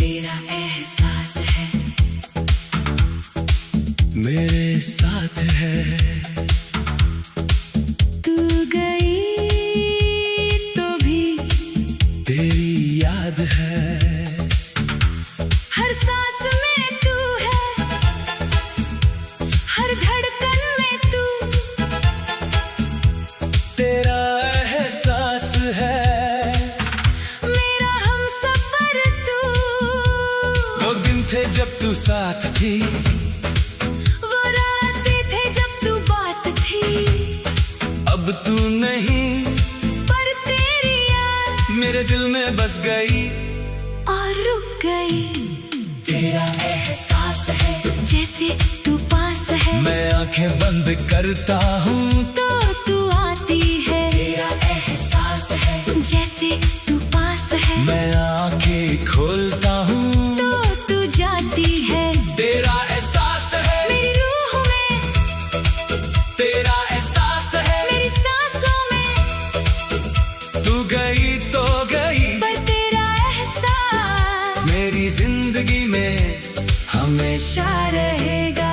तेरा एहसास है मेरे साथ है। तू गई तो भी तेरी याद है। हर सांस में तू है, हर धड़कन में तू। तेरा एहसास है मेरा हमसफर तू। वो दिन थे जब तू साथ थी, वो रातें थे जब तू बात थी। अब तू नहीं पर तेरी याद मेरे दिल में बस गई और रुक गई। तेरा एहसास है जैसे तू पास है। मैं आंखें बंद करता हूँ तो तू आती है। तेरा एहसास है जैसे तू पास है। मैं आंखें खोलता हूँ तो तू जाती है। तेरा एहसास है मेरी रूह में, तेरा एहसास है मेरी सांसों में। तू गई तो गई पर तेरा एहसास मेरी जिंदगी में हमेशा रहेगा।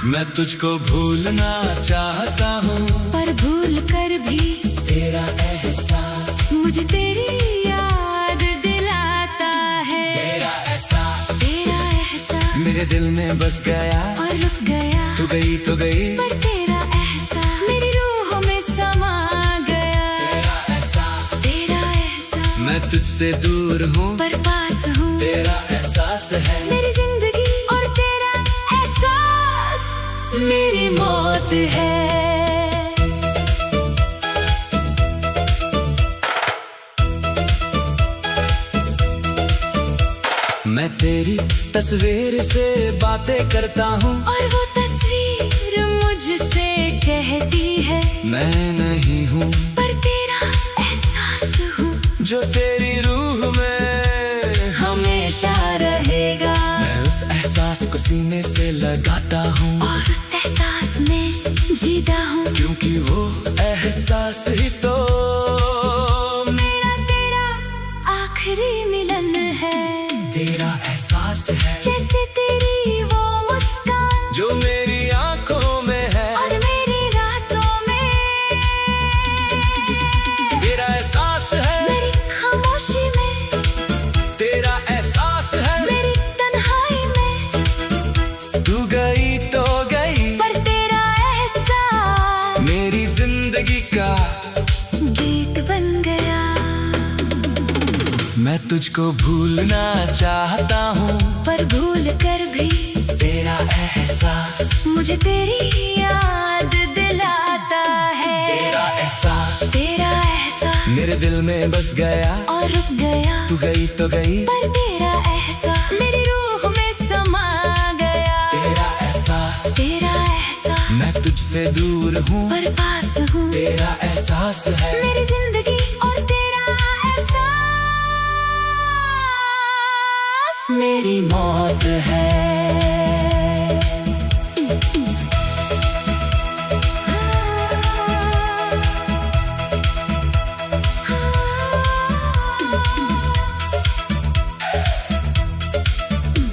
मैं तुझको भूलना चाहता हूँ पर भूल कर भी तेरा एहसास मुझे तेरी याद दिलाता है। तेरा एहसास तेरा एहसास मेरे दिल में बस गया। और रुक गया। तू गई तो गई पर तेरा एहसास मेरी रूह में समा गया। तेरा एहसास तेरा एहसास मैं तुझसे दूर हूँ पर पास हूँ। तेरा एहसास है मेरी जिंदगी और तेरा एहसास मेरी मौत है। मैं तेरी तस्वीर से बातें करता हूँ और वो तस्वीर मुझसे कहती है मैं नहीं हूँ पर तेरा एहसास हूँ जो तेरी रूह में। हमेशा रहेगा। मैं उस एहसास को सीने से लगाता हूँ और उस एहसास में जीता हूँ। क्योंकि वो एहसास ही तो मेरा तेरा आखिरी मिलन है। तेरा एहसास है जैसे तेरी वो मुस्कान जो मेरी आंखों में है। और मेरी रातों में। तेरा एहसास है मेरी खामोशी में, तेरा एहसास है मेरी तन्हाई में। तू गई तो गई पर तेरा एहसास मेरी जिंदगी का गीत बन गया। मैं तुझको भूलना चाहता हूँ पर भूल कर भी तेरा एहसास मुझे तेरी याद दिलाता है। तेरा एहसास तेरा एहसास मेरे दिल में बस गया। और रुक गया। तू गई तो गई पर तेरा एहसास मेरी रूह में समा गया। तेरा एहसास तेरा एहसास मैं तुझसे दूर हूँ पर पास हूँ। तेरा एहसास है मेरी जिंदगी और तेरा एहसास मेरी मौत है।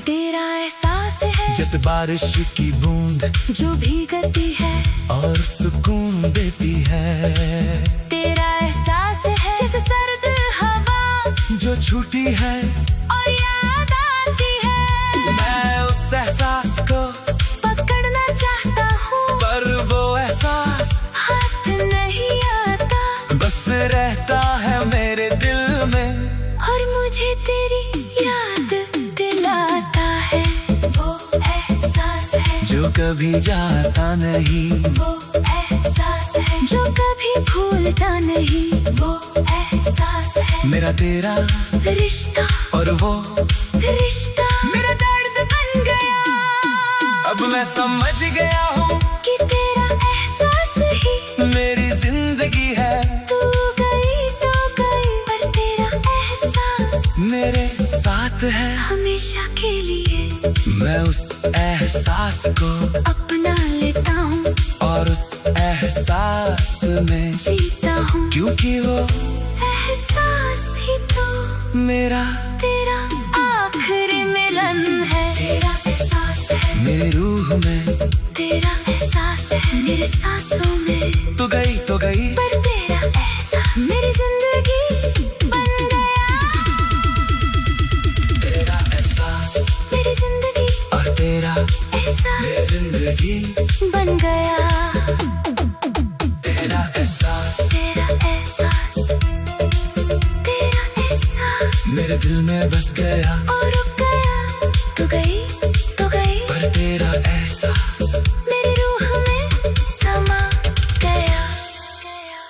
तेरा एहसास है जैसे बारिश की बूंद जो भीगती है और सुकून देती है। तेरा एहसास है जैसे सर्द हवा जो छूटी है और याद आती है। मैं उस एहसास को पकड़ना चाहता हूँ पर वो एहसास हाथ नहीं आता। बस रहता है मेरे दिल में और मुझे तेरी याद दिलाता है। वो एहसास है जो कभी जाता नहीं। वो एहसास है जो कभी भूलता नहीं। वो एहसास है मेरा तेरा रिश्ता और वो रिश्ता मेरा दर्द बन गया। अब मैं समझ गया हूँ कि तेरा एहसास ही मेरी जिंदगी है। तू गई तो गई पर तेरा एहसास मेरे साथ है हमेशा के लिए। मैं उस एहसास को अपना लेता हूँ और उस एहसास में जीता हूँ। क्योंकि वो एहसास ही तो मेरा तेरा आखिरी मिलन है। तेरा एहसास है मेरी रूह में, तेरा एहसास है मेरे सांसों में। तू गई तो गई पर तेरा एहसास मेरी जिंदगी बन गया। तेरा एहसास मेरी जिंदगी और तेरा एहसास मेरी जिंदगी बन गया। तेरा एहसास, तेरा एहसास, तेरा एहसास मेरे दिल में बस गया और रुक गया। तू गई तो गई पर तेरा एहसास मेरी रूह में समा गया।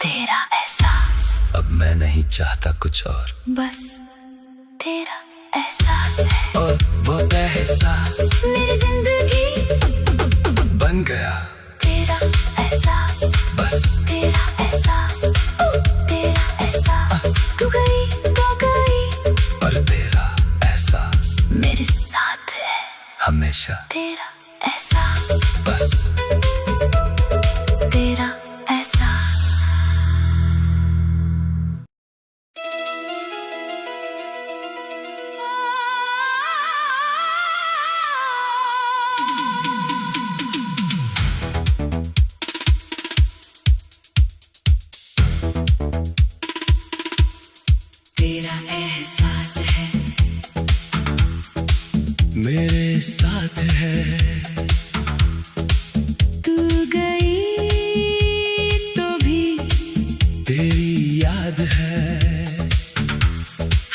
तेरा एहसास अब मैं नहीं चाहता कुछ और, बस तेरा एहसास है और वो एहसास मेरी जिंदगी बन गया। तेरा एहसास, बस तेरा एहसास, तेरा एहसास। तू गई तो गई पर तेरा एहसास मेरे साथ है हमेशा। तेरा एहसास, बस तेरा एहसास। तेरा एहसास है मेरे साथ है। तू गई तो भी तेरी याद है,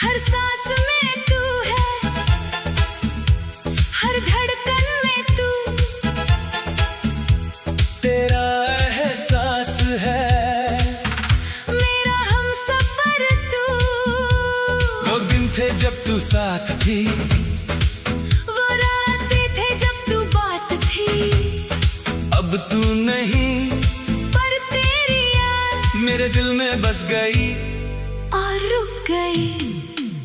हर सांस में तू है, हर धड़कन में तू। तेरा एहसास है मेरा हमसफर तू। वो दिन थे जब तू साथ थी, वो रातें थे जब तू बात थी। अब तू नहीं पर तेरी याद मेरे दिल में बस गई और रुक गई।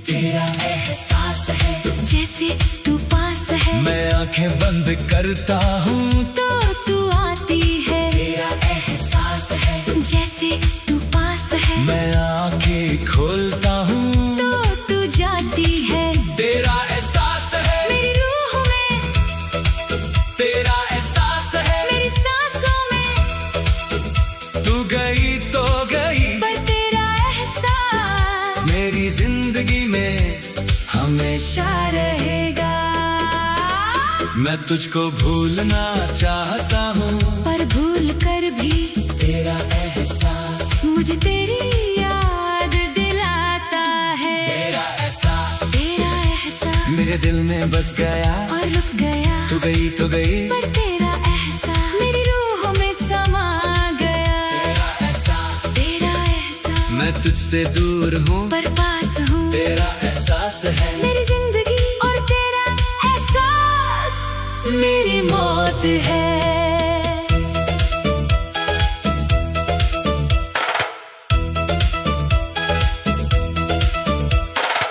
तेरा एहसास है जैसे तू पास है, मैं आंखें बंद करता हूँ तो तू आती है। तेरा एहसास है जैसे तू पास है, मैं आंखें खोलता हूँ तो तू जाती है। तेरा एहसास है मेरी रूह में, तेरा एहसास है मेरी सांसों में। तू गई तो गई पर तेरा एहसास मेरी जिंदगी में हमेशा। रहेगा। मैं तुझको भूलना चाहता हूँ पर भूल कर भी तेरा एहसास मुझे तेरी याद दिलाता है। तेरा एहसास तेरा एहसास मेरे दिल में बस गया। और रुक गया। तू गई तो गई पर तेरा एहसास मेरी रूह में समा गया। तेरा एहसास तेरा एहसास मैं तुझसे दूर हूँ पर पास हूँ। तेरा एहसास है मेरी जिंदगी और तेरा एहसास मेरी मौत है।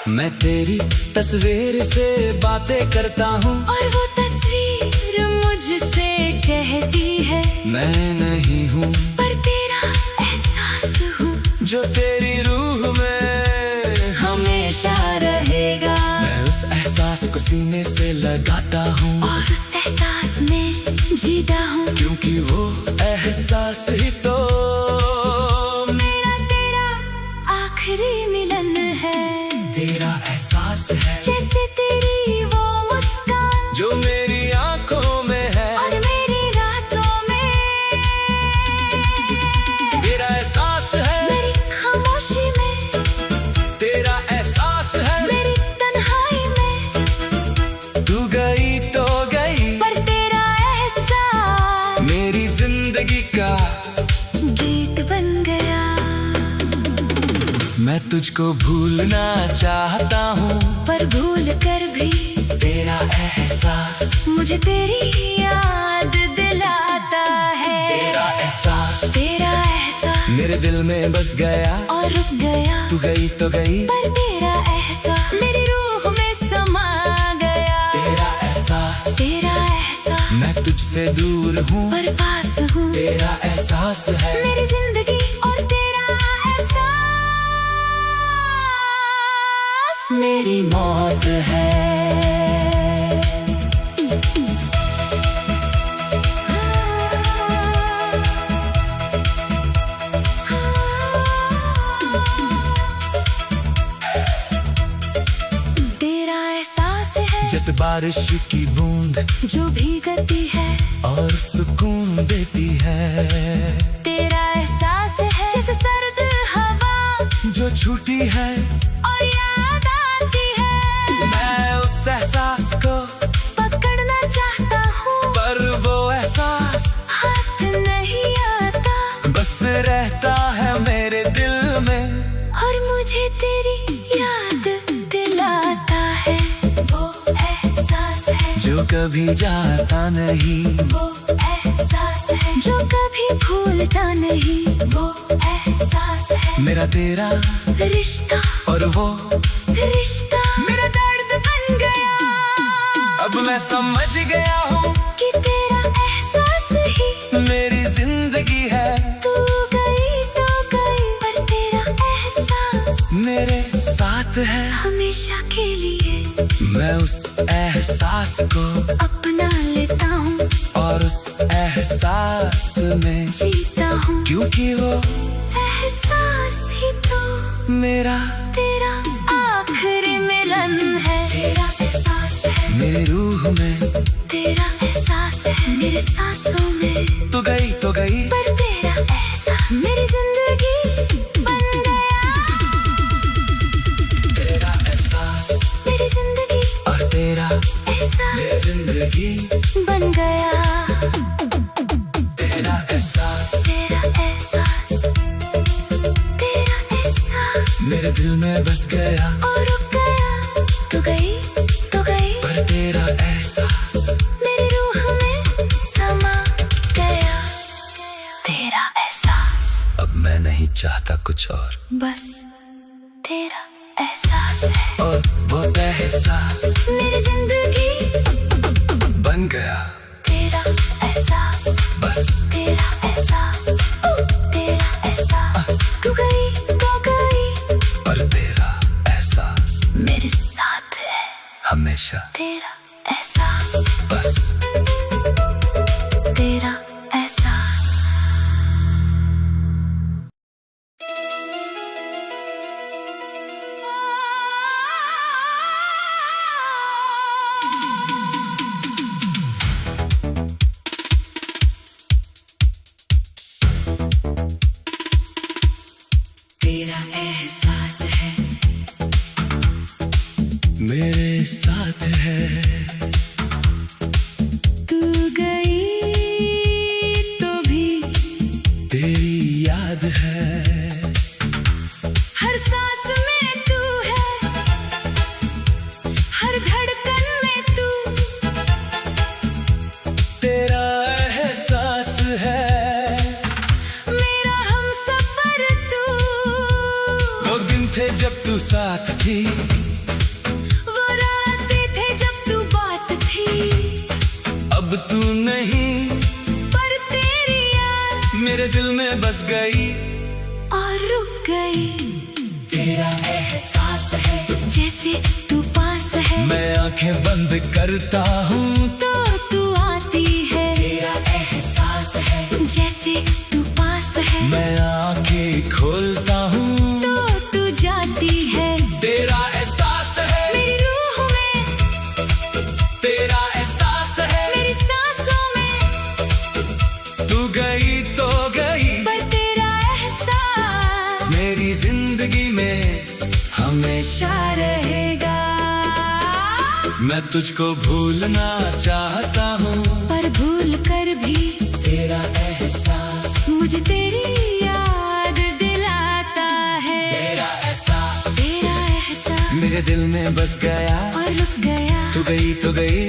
मैं तेरी तस्वीर से बातें करता हूँ और वो तस्वीर मुझसे कहती है मैं नहीं हूँ पर तेरा एहसास हूँ, जो तेरी रूह में हमेशा रहेगा। मैं उस एहसास को सीने से लगाता हूँ और उस एहसास में जीता हूँ, क्योंकि वो एहसास ही तो मेरा तेरा आखिरी मिलन है। तेरा एहसास है जैसे तेरी वो मुस्कान जो मेरी आंखों में है। और मेरी रातों में। तेरा एहसास है मेरी खामोशी में, तेरा एहसास है मेरी तन्हाई में। तू गई तो गई पर तेरा एहसास मेरी जिंदगी का गीत बन गया। मैं तुझको भूलना चाहता हूँ पर भूल कर भी तेरा एहसास मुझे तेरी याद दिलाता है। तेरा एहसास तेरा एहसास मेरे दिल में बस गया। और रुक गया। तू गई तो गई पर तेरा एहसास मेरी रूह में समा गया। तेरा एहसास तेरा एहसास मैं तुझसे दूर हूँ पर पास हूँ। तेरा एहसास है मेरी जिंदगी और तेरा एहसास मेरी मौत है। तेरा एहसास है जैसे बारिश की बूंद जो भीगती है और सुकून देती है। तेरा एहसास है जैसे सर्द हवा जो छूटी है और याद आती है। मैं उस एहसास को पकड़ना चाहता हूँ पर वो एहसास हाथ नहीं आता, बस रहता है मेरे दिल में और मुझे तेरी याद दिलाता है। वो एहसास है जो कभी जाता नहीं। वो एहसास है जो कभी भूलता नहीं। वो एहसास है मेरा तेरा रिश्ता और वो रिश्ता मेरा दर्द बन गया। अब मैं समझ गया हूँ कि तेरा एहसास ही मेरी जिंदगी है। तू गई तो गई पर तेरा एहसास मेरे साथ है हमेशा के लिए। मैं उस एहसास को अपना लेता हूँ और उस एहसास में जीता हूँ, क्योंकि वो एहसास ही तो मेरा तेरा आखिरी मिलन है। तेरा एहसास है मेरी रूह में, तेरा एहसास है मेरी सांसों में। तो गई पर तेरा एहसास मेरी जिंदगी बन गया। तेरा एहसास मेरी जिंदगी और तेरा एहसास मेरी जिंदगी बन गया। तेरा एहसास तेरा एहसास तेरा एहसास मेरे दिल में बस गया और रुक गया। तू गई पर तेरा एहसास मेरी रूह में समा गया। तेरा एहसास अब मैं नहीं चाहता कुछ और, बस तेरा एहसास है और वो एहसास मेरी जिंदगी बन गया। तेरा एहसास बस तेरा एहसास तेरा एहसास। तू गई पर तेरा एहसास मेरे साथ है हमेशा। तेरा एहसास बस तेरा एहसास। तेरा एहसास है मेरे साथ है। तू गई तो भी तेरी याद है हर सांस में तू है, हर धड़कन में तू। तेरा एहसास है मेरा हमसफर तू। वो दिन थे जब तू साथ थी, वो रातें थे जब तू बात थी। अब तू नहीं पर तेरी याद मेरे दिल में बस गई और रुक गई। तेरा एहसास है जैसे तू पास है, मैं आंखें बंद करता हूँ तो तू आती है। तेरा एहसास है जैसे तू पास है, मैं आंखें खोलता हूँ तो तू जाती है। तेरा एहसास है मेरी रूह में, तेरा एहसास है मेरी सांसों में। तू गई तो गई पर तेरा एहसास मेरी जिंदगी में हमेशा रहेगा। मैं तुझको भूलना चाहता हूँ पर भूल कर भी तेरा एहसास मुझे तेरी याद दिलाता है। तेरा एहसास मेरे दिल में बस गया और रुक गया। तू गई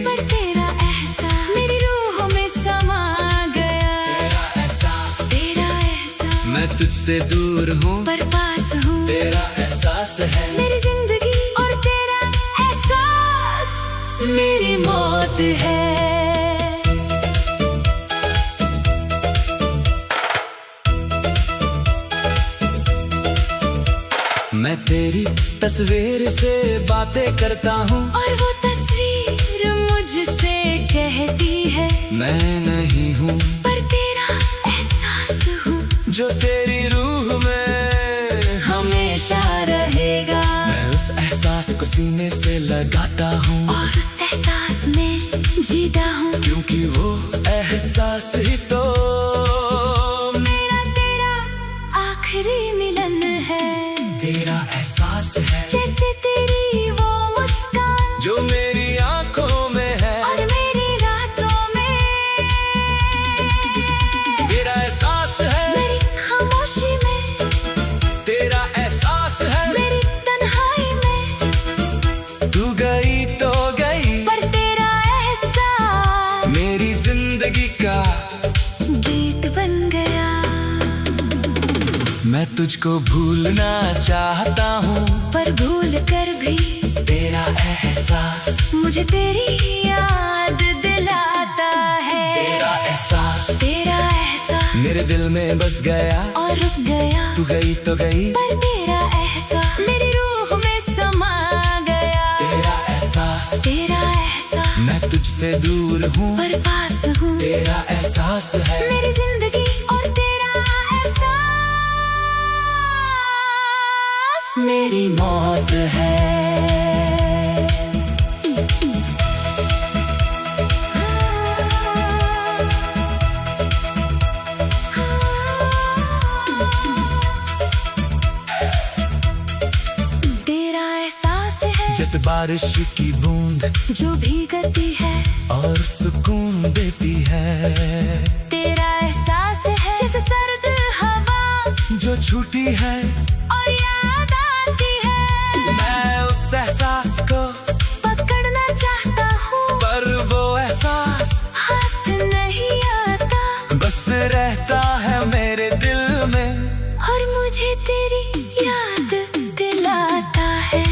पर तेरा एहसास मेरी रूह में समा गया। तेरा एहसास मैं तुझसे दूर हूँ पर पास हूँ। तेरा एहसास है मेरी जिंदगी और तेरा एहसास मेरी मौत है। मैं तेरी तस्वीर से बातें करता हूँ और वो तस्वीर मुझसे कहती है मैं नहीं हूँ पर तेरा एहसास हूँ, जो तेरी रूह में हमेशा रहेगा। मैं उस एहसास को सीने से लगाता हूँ और उस एहसास में जीता हूँ, क्योंकि वो एहसास ही तो मेरा तेरा आखिरी मिलन है। तेरा एहसास है जैसे तेरी वो मुस्कान जो मेरी आंखों में है और मेरी रातों में। तेरा एहसास है मेरी खामोशी में, तेरा एहसास है मेरी तन्हाई में। तू गई तो गई पर तेरा एहसास मेरी जिंदगी का गीत बन गया। मैं तुझको भूलना चाहता हूँ पर भूल कर भी तेरा एहसास मुझे तेरी याद दिलाता है। तेरा एहसास मेरे दिल में बस गया और रुक गया। तू गई तो गई पर तेरा एहसास मेरी रूह में समा गया। तेरा एहसास मैं तुझसे दूर हूँ पर पास हूँ। तेरा एहसास है मेरी जिंदगी और तेरा एहसास मेरी मौत है। तेरा एहसास है जैसे बारिश की बूंद जो भीगती है और सुकून देती है। तेरा एहसास है जैसे सर्द हवा जो छूटी है और याद आती है। मैं उस एहसास को पकड़ना चाहता हूँ पर वो एहसास हाथ नहीं आता, बस रहता है मेरे दिल में और मुझे तेरी याद दिलाता है।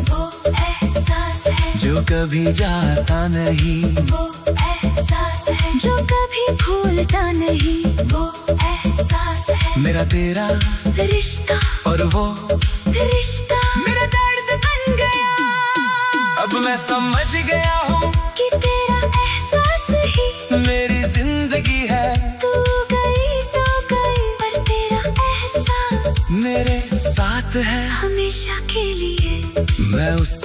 वो एहसास है जो कभी जाता नहीं। वो एहसास है जो कभी भूलता नहीं। वो एहसास है मेरा तेरा रिश्ता और वो रिश्ता मेरा दर्द बन गया। अब मैं समझ गया हूँ कि तेरा एहसास ही मेरी जिंदगी है। तू गई तो गई पर तेरा एहसास मेरे साथ है हमेशा के लिए। मैं उस